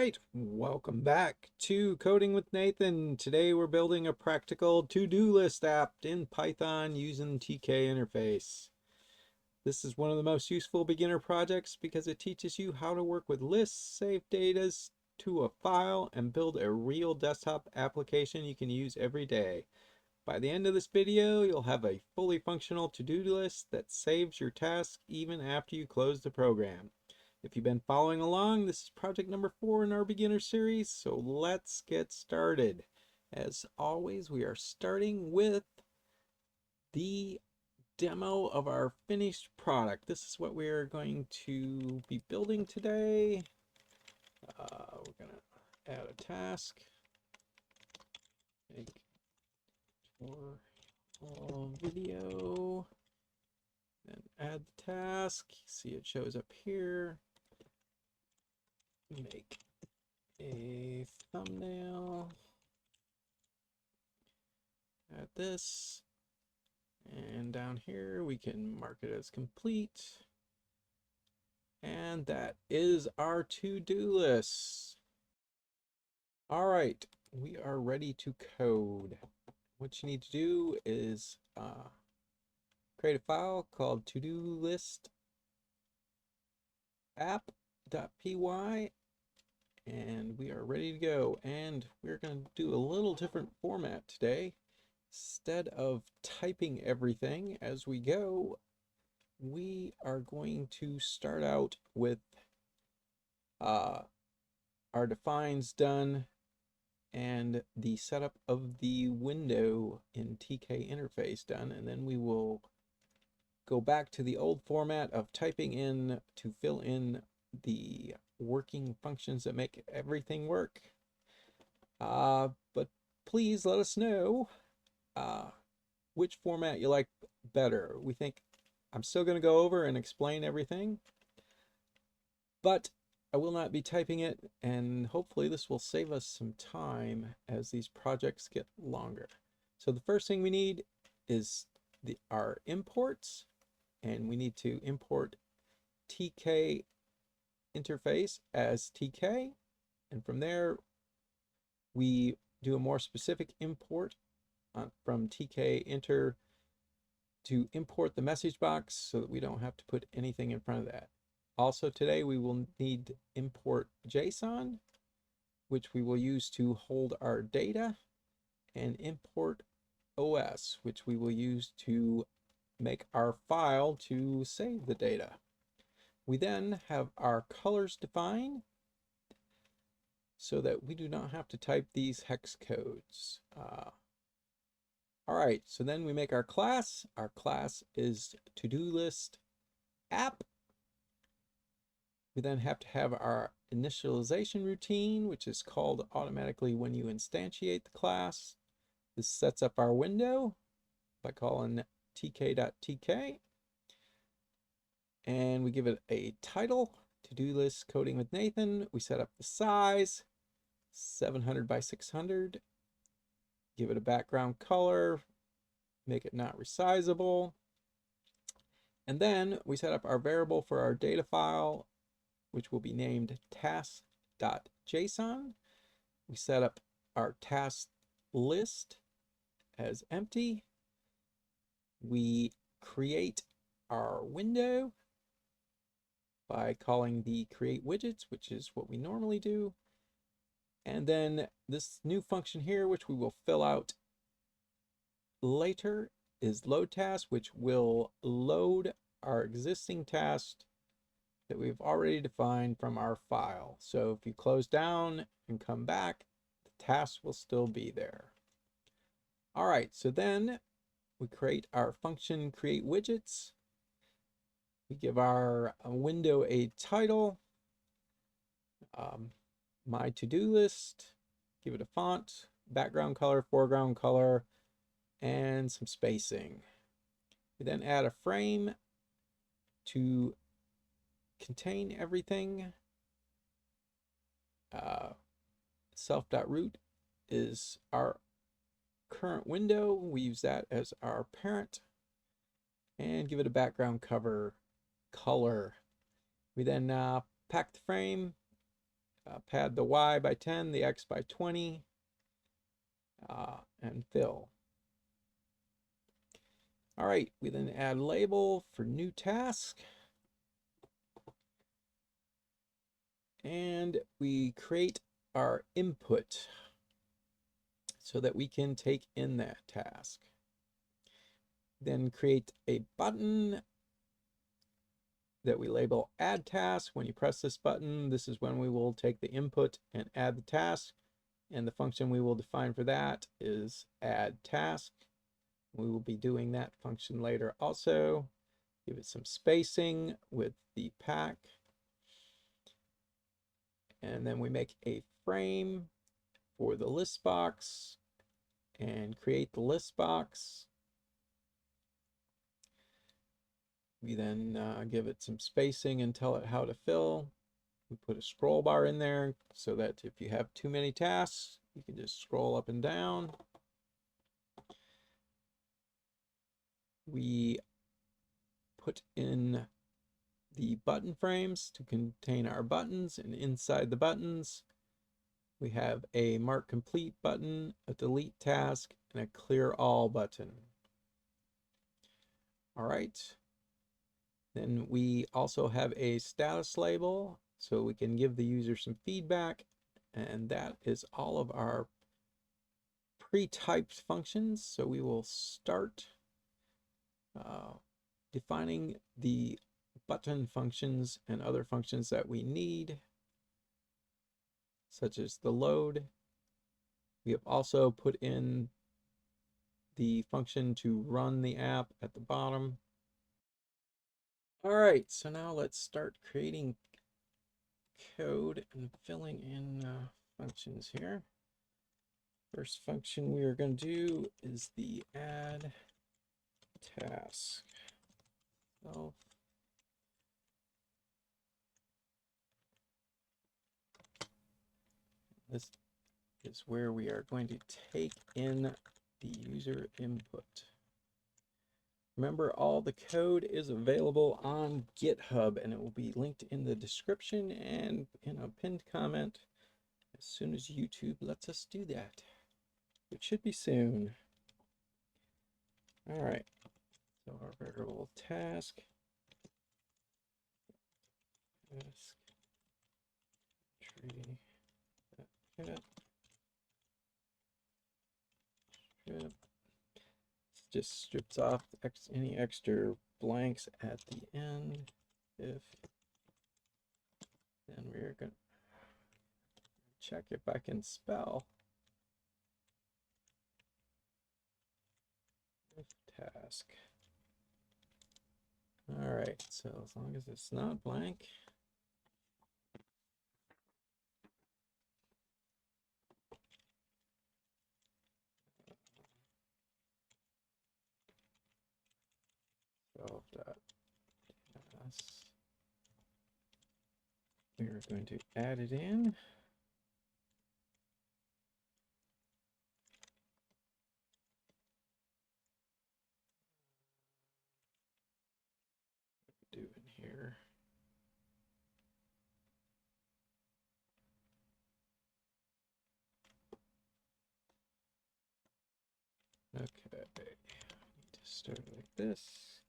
right, welcome back to Coding with Nathan. Today we're building a practical to-do list app in Python using TK interface. This is one of the most useful beginner projects because it teaches you how to work with lists, save data to a file, and build a real desktop application you can use every day. By the end of this video, you'll have a fully functional to-do list that saves your tasks even after you close the program. If you've been following along, this is project number 4 in our beginner series, so let's get started. As always, we are starting with the demo of our finished product. This is what we are going to be building today. We're going to add a task, make for video, then add the task. See, it shows up here. Make a thumbnail, add this, and down here we can mark it as complete. And that is our to-do list. All right, we are ready to code. What you need to do is create a file called to-do list app.py, and we are ready to go. And we're going to do a little different format today. Instead of typing everything as we go, we are going to start out with our defines done and the setup of the window in TK interface done, and then we will go back to the old format of typing in to fill in the working functions that make everything work. But please let us know which format you like better. We think I'm still going to go over and explain everything, but I will not be typing it, and hopefully this will save us some time as these projects get longer. So the first thing we need is our imports, and we need to import TK interface as TK, and from there we do a more specific import from Tkinter to import the message box so that we don't have to put anything in front of that. Also today we will need import JSON, which we will use to hold our data, and import OS, which we will use to make our file to save the data. We then have our colors defined so that we do not have to type these hex codes. All right, so then we make our class. Our class is to-do list app. We then have to have our initialization routine, which is called automatically when you instantiate the class. This sets up our window by calling tk.tk. And we give it a title, to-do list coding with Nathan. We set up the size, 700 by 600. Give it a background color, make it not resizable. And then we set up our variable for our data file, which will be named task.json. We set up our task list as empty. We create our window by calling the create widgets, which is what we normally do. And then this new function here, which we will fill out later, is load task, which will load our existing task that we've already defined from our file. So if you close down and come back, the task will still be there. All right, so then we create our function create widgets. We give our window a title, my to-do list, give it a font, background color, foreground color, and some spacing. We then add a frame to contain everything. Self.root is our current window. We use that as our parent, and give it a background cover color. We then pack the frame pad the Y by 10, the X by 20, and fill. All right, we then add label for new task. And we create our input so that we can take in that task. Then create a button that we label add task. When you press this button, this is when we will take the input and add the task. And the function we will define for that is add task. We will be doing that function later also. Give it some spacing with the pack. And then we make a frame for the list box and create the list box. We then give it some spacing and tell it how to fill. We put a scroll bar in there so that if you have too many tasks, you can just scroll up and down. We put in the button frames to contain our buttons, and inside the buttons we have a mark complete button, a delete task, and a clear all button. All right. Then we also have a status label so we can give the user some feedback, and that is all of our pre-typed functions. So we will start defining the button functions and other functions that we need, such as the load. We have also put in the function to run the app at the bottom. All right, so now let's start creating code and filling in functions here. First function we are going to do is the add task. So this is where we are going to take in the user input. Remember, all the code is available on GitHub, and it will be linked in the description and in a pinned comment as soon as YouTube lets us do that, which should be soon. All right, so our variable task tree strip. Just strips off any extra blanks at the end. If then we're going to check if I can spell if task. All right, so as long as it's not blank. We are going to add it in. Do in here. Okay, need to start like this.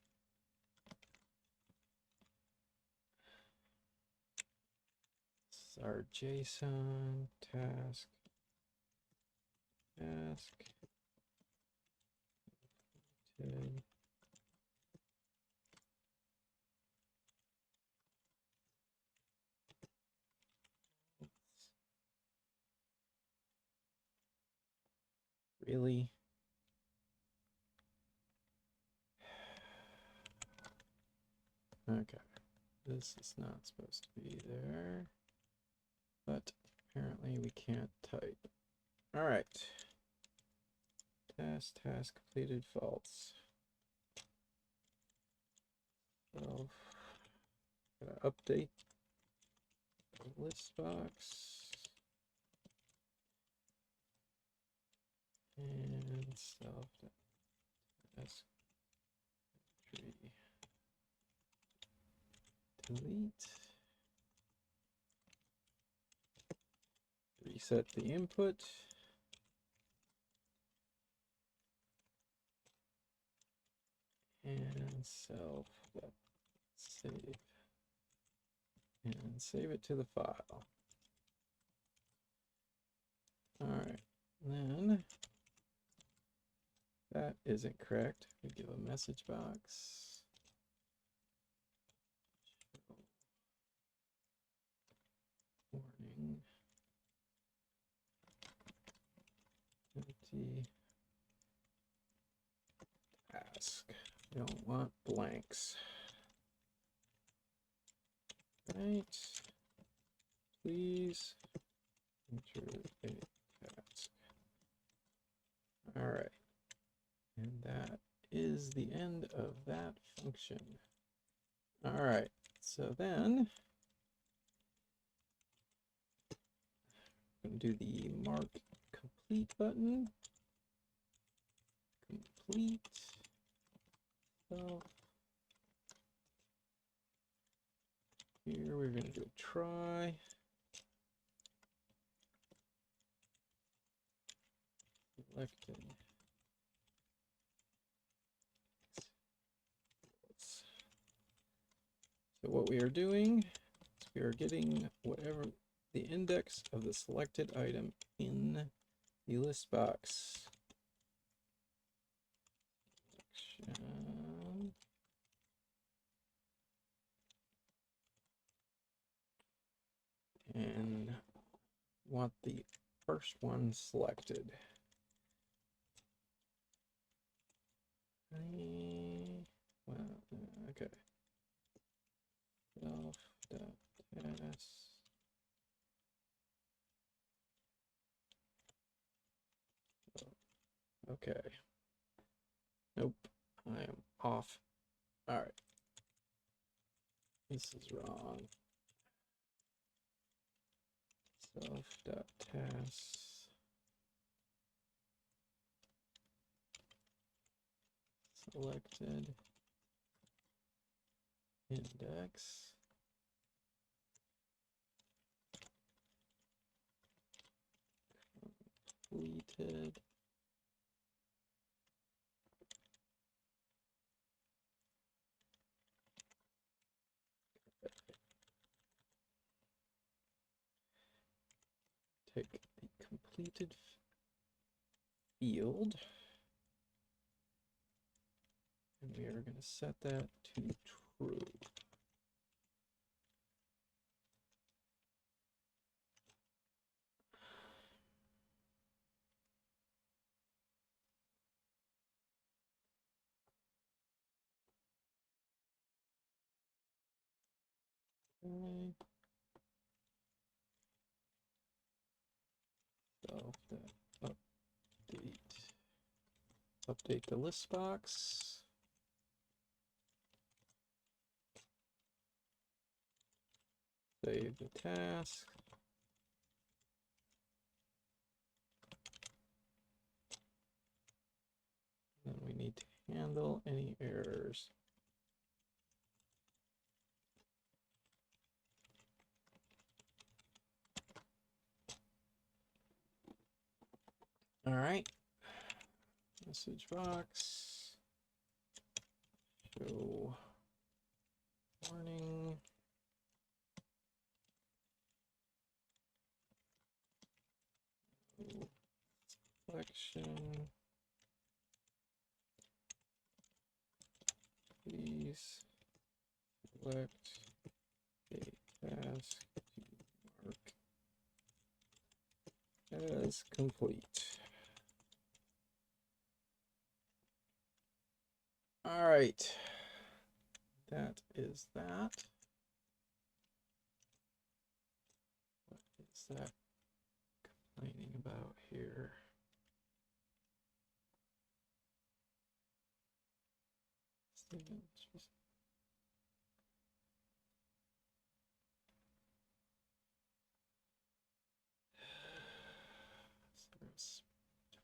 This is our JSON task. Really? Okay, this is not supposed to be there, but apparently we can't type. All right. Task completed false. So, gotta update the list box and self task tree delete. reset the input. And save. And save it to the file. All right, then that isn't correct. We give a message box. Warning. Empty task. We don't want blanks. Right. Please enter a task. All right. And that is the end of that function. All right. So then I'm going to do the mark complete button. Complete. So here we're going to do a try. Selected. So what we are doing is we are getting whatever the index of the selected item in the list box. And want the first one selected. Well, okay. Self.test. Okay. Nope. I am off. All right. This is wrong. Self.task. Selected index. Completed. Take the completed field, and we are going to set that to true. Okay. Update the list box. Save the task. Then we need to handle any errors. All right. Message box. Show warning. Selection. Please select a task to mark as complete. All right, that is that. What is that complaining about here?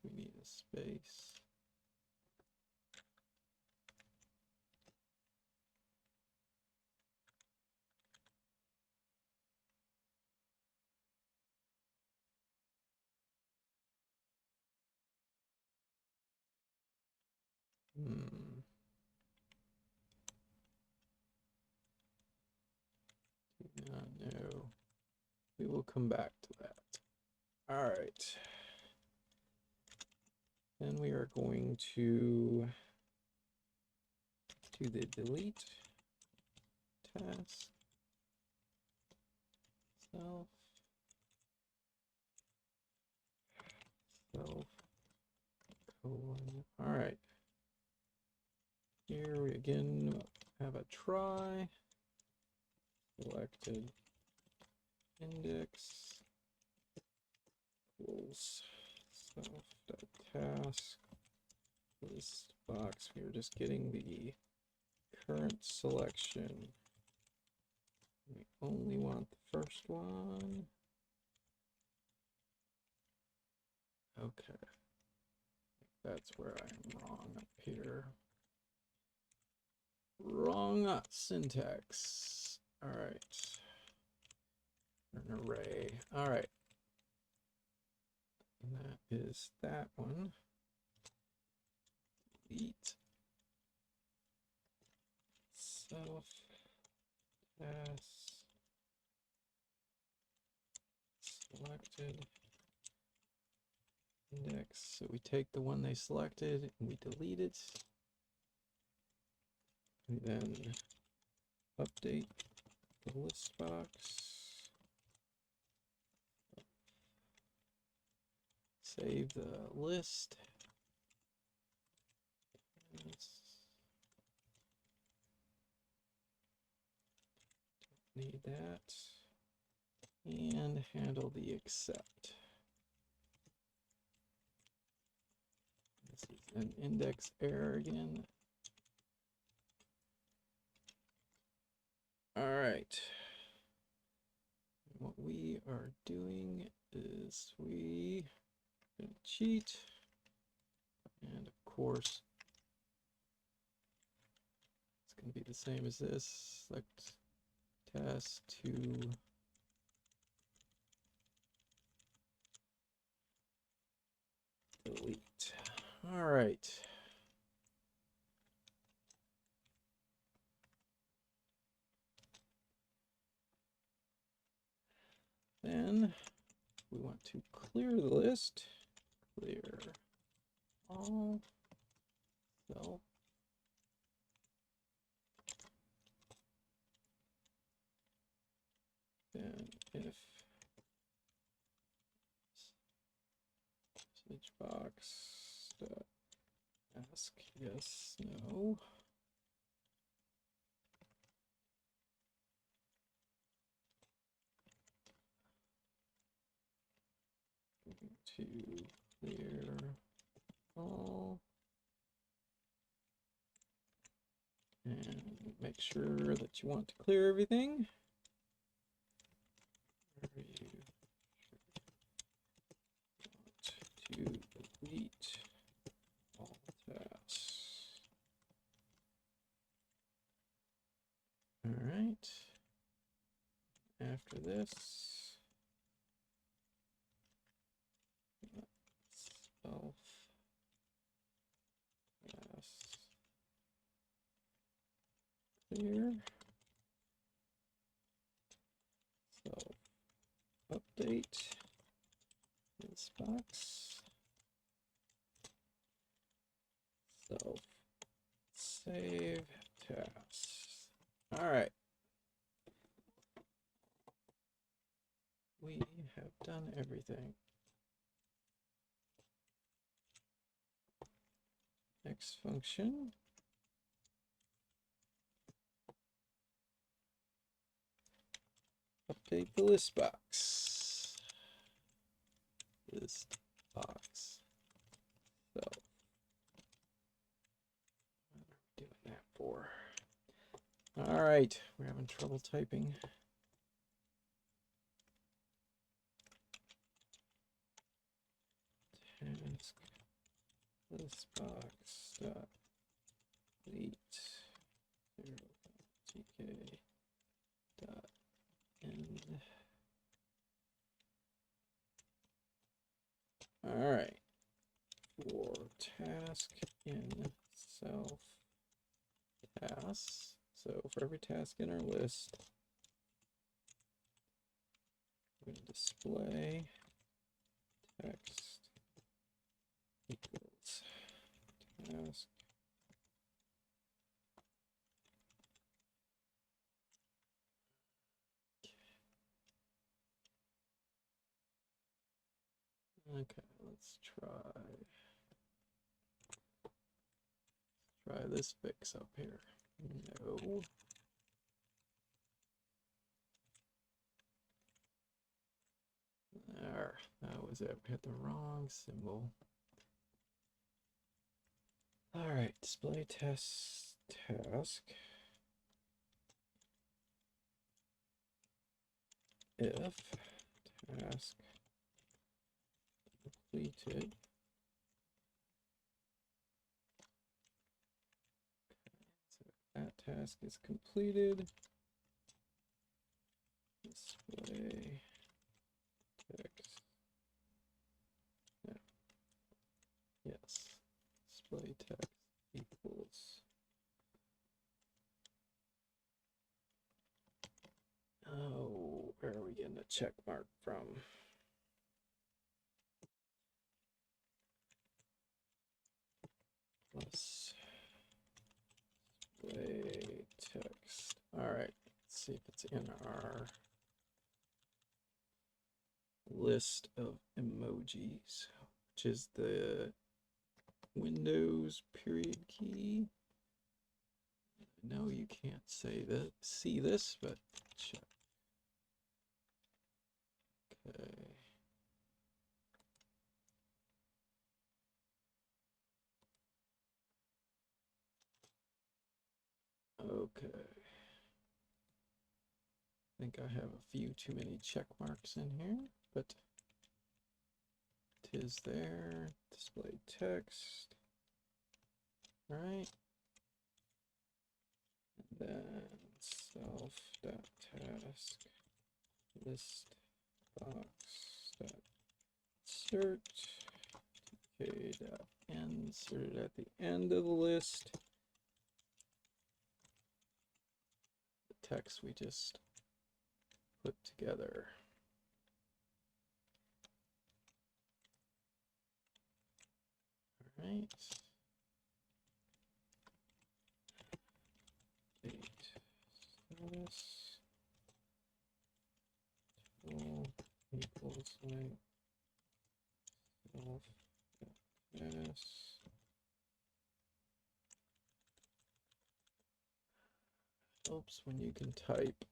We need a space. No, we will come back to that. All right. Then we are going to do the delete task self colon. All right. Here we again have a try. Selected index equals self.task listbox. We are just getting the current selection. We only want the first one. Okay. That's where I'm wrong up here. Wrong syntax. All right. An array. All right. And that is that one. Delete self task selected index. So we take the one they selected and we delete it. And then update the list box. Save the list. Don't need that. And handle the accept. This is an index error again. All right. What we are doing is we gonna cheat, and of course it's going to be the same as this. Select task to delete. All right. Then we want to clear the list. Clear all self. Then if message box ask yes, no. To clear all and make sure that you want to clear everything. You want to delete all tasks. All right. After this, self class clear. Self update this box. Self save tasks. All right. We have done everything. Next function. Update the list box. List box. So, what are we doing that for? All right, we're having trouble typing. Task list box dot delete 0.tk dot end. All right, for task in self class. So for every task in our list, we're going to display text equals task. Okay, let's try this fix up here. No. There, that was it. We hit the wrong symbol. All right, display test task. If task completed, so that task is completed, display text. No. Yes, display text equals. Oh, where are we getting the check mark from? Plus display text. All right, let's see if it's in our list of emojis, which is the Windows period key. I know you can't see this, but check. Okay. Okay. I think I have a few too many check marks in here, but it is there. Display text. All right. And then self.task listbox.insert insert at the end of the list. The text we just put together. All right. Date status tool equals like self yes. Helps when you can type.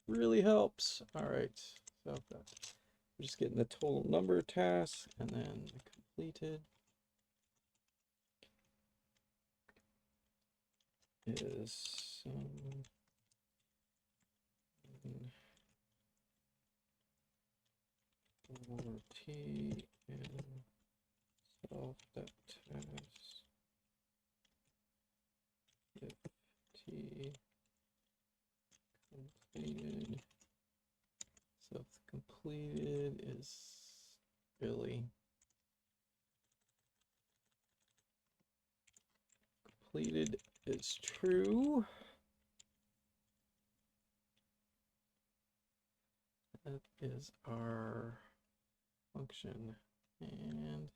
Really helps. All right. So we're just getting the total number of tasks and then the completed is for T and self.task if T completed. So if completed is really completed is true. That is our function, and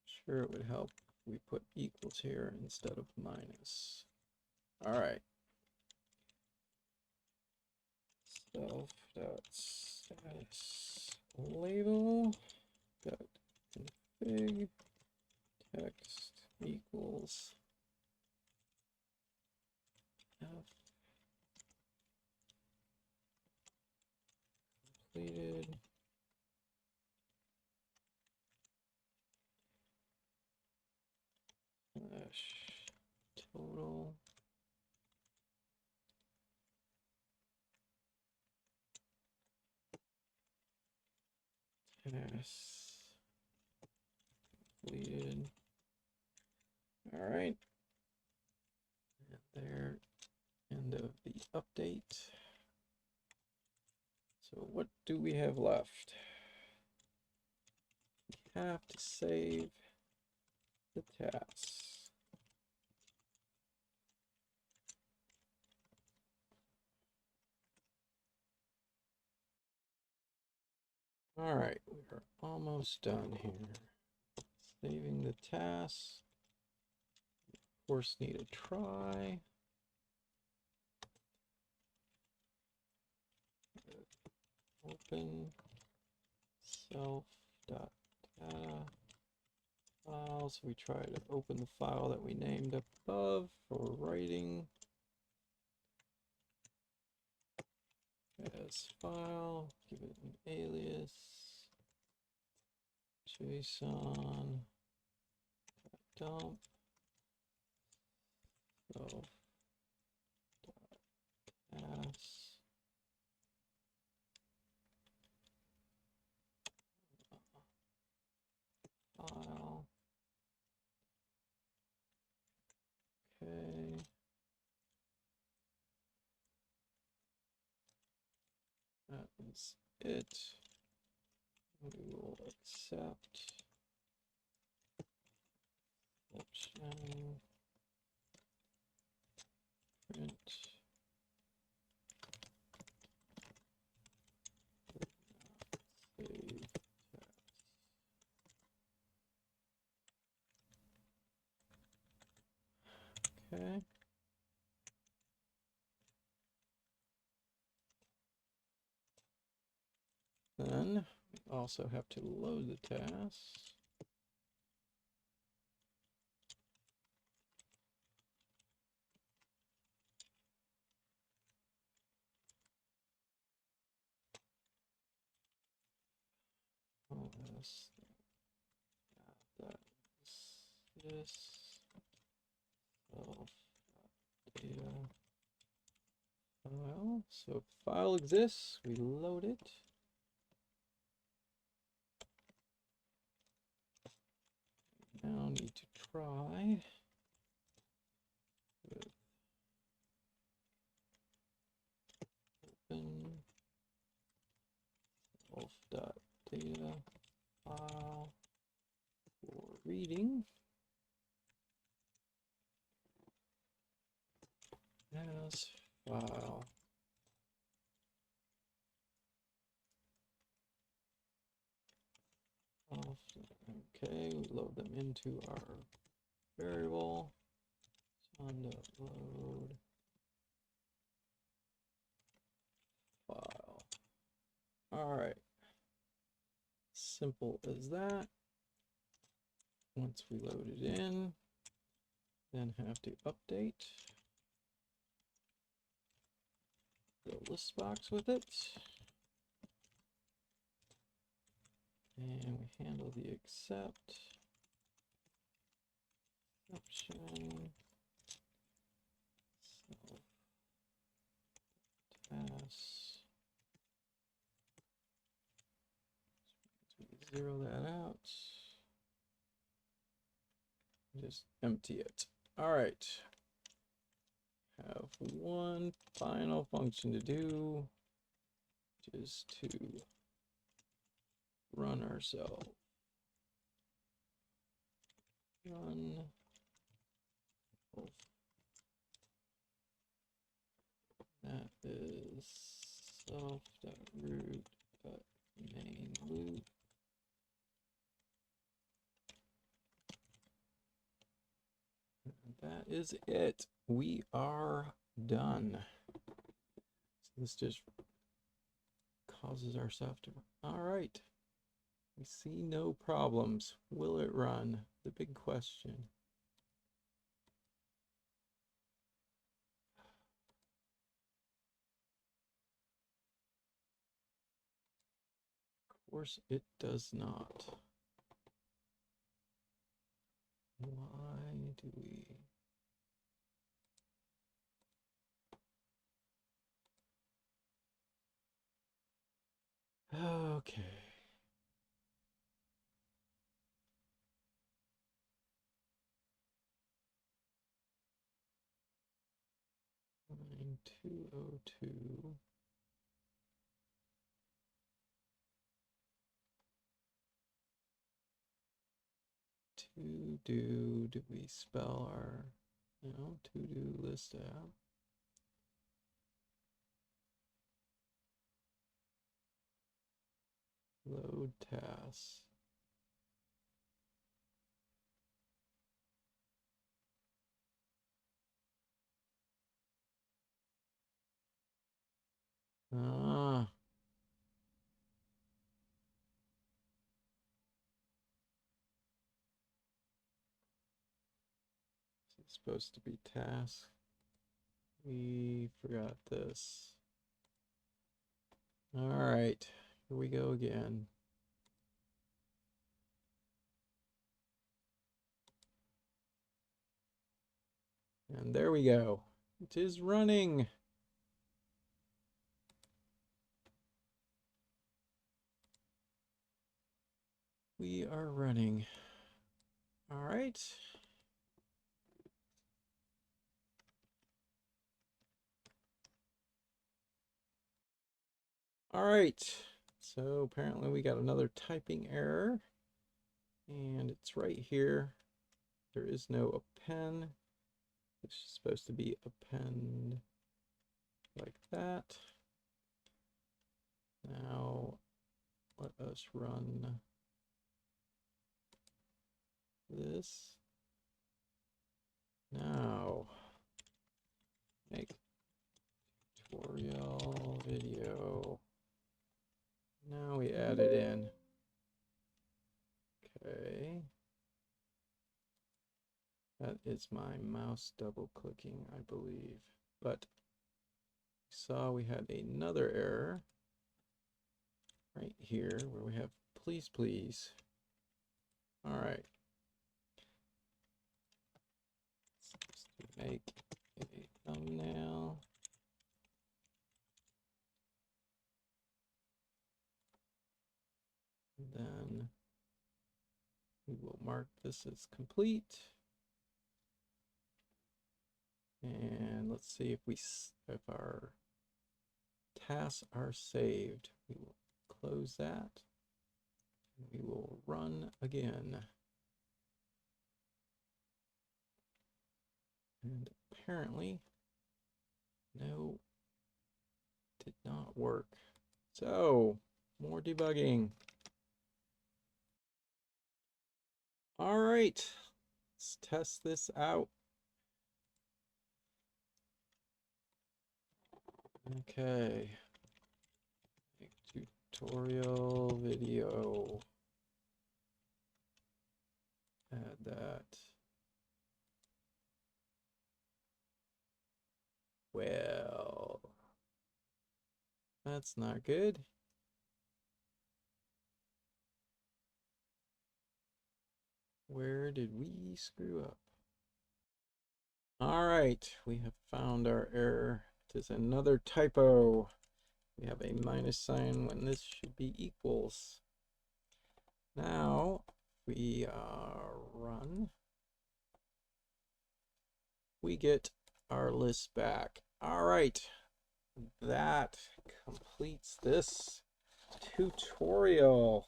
sure it would help if we put equals here instead of minus. All right. Self.status label dot config text equals F completed / total tasks completed. All right. And there, end of the update. So what do we have left? We have to save the tasks. All right, we're almost done here. Saving the task. Of course, need a try. Open self.data file. So we try to open the file that we named up above for writing. As file, give it an alias, JSON, dump, self, pass, file, okay. That is it. We will accept option print save text. Okay. Then we also have to load the task. OS that is self data file. So if file exists, we load it. Now need to try with open self.data file for reading as file. Okay, we load them into our variable. Load file. All right. Simple as that. Once we load it in, then have to update the list box with it. And we handle the accept option self task. So we zero that out. Just empty it. All right. Have one final function to do, just to run ourselves. Run. That is self.root.main loop. That is it. We are done. So this just causes our stuff to run. All right. We see no problems. Will it run? The big question. Of course, it does not. Why do we? Okay. 9202. Do we spell our, to-do list out? Load tasks. Ah. It's supposed to be task. We forgot this. All right, here we go again. And there we go. It is running. We are running. All right. All right. So apparently we got another typing error. And it's right here. There is no append. It's supposed to be append like that. Now let us run this. Now make tutorial video. Now we add it in. Okay. That is my mouse double clicking, I believe. But we saw we had another error right here where we have please, please. All right. Let's make a thumbnail. Then we will mark this as complete. And let's see if our tasks are saved. We will close that. And we will run again. And apparently, no, did not work. So, more debugging. All right, let's test this out. Okay, tutorial video. Add that. Well, that's not good. Where did we screw up? All right, we have found our error. It is another typo. We have a minus sign when this should be equals. Now we run. We get our list back. All right, that completes this tutorial.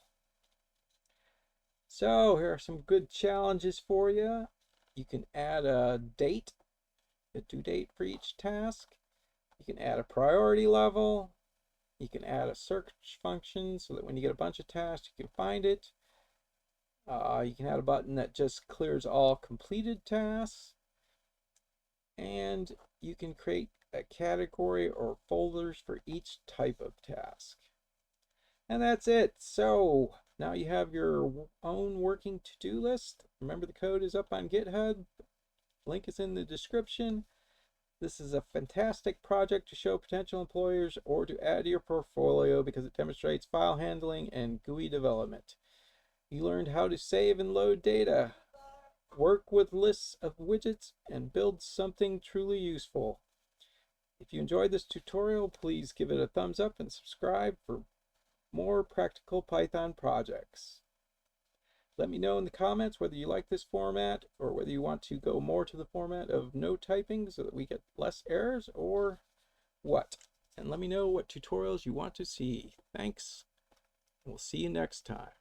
So here are some good challenges for you. You can add a date, a due date for each task. You can add a priority level. You can add a search function so that when you get a bunch of tasks, you can find it. You can add a button that just clears all completed tasks. And you can create a category or folders for each type of task. And that's it. So now you have your own working to-do list. Remember, the code is up on GitHub. Link is in the description. This is a fantastic project to show potential employers or to add to your portfolio because it demonstrates file handling and GUI development. You learned how to save and load data, work with lists of widgets, and build something truly useful. If you enjoyed this tutorial, please give it a thumbs up and subscribe for more practical Python projects. Let me know in the comments whether you like this format or whether you want to go more to the format of no typing so that we get less errors, or what. And let me know what tutorials you want to see. Thanks. We'll see you next time.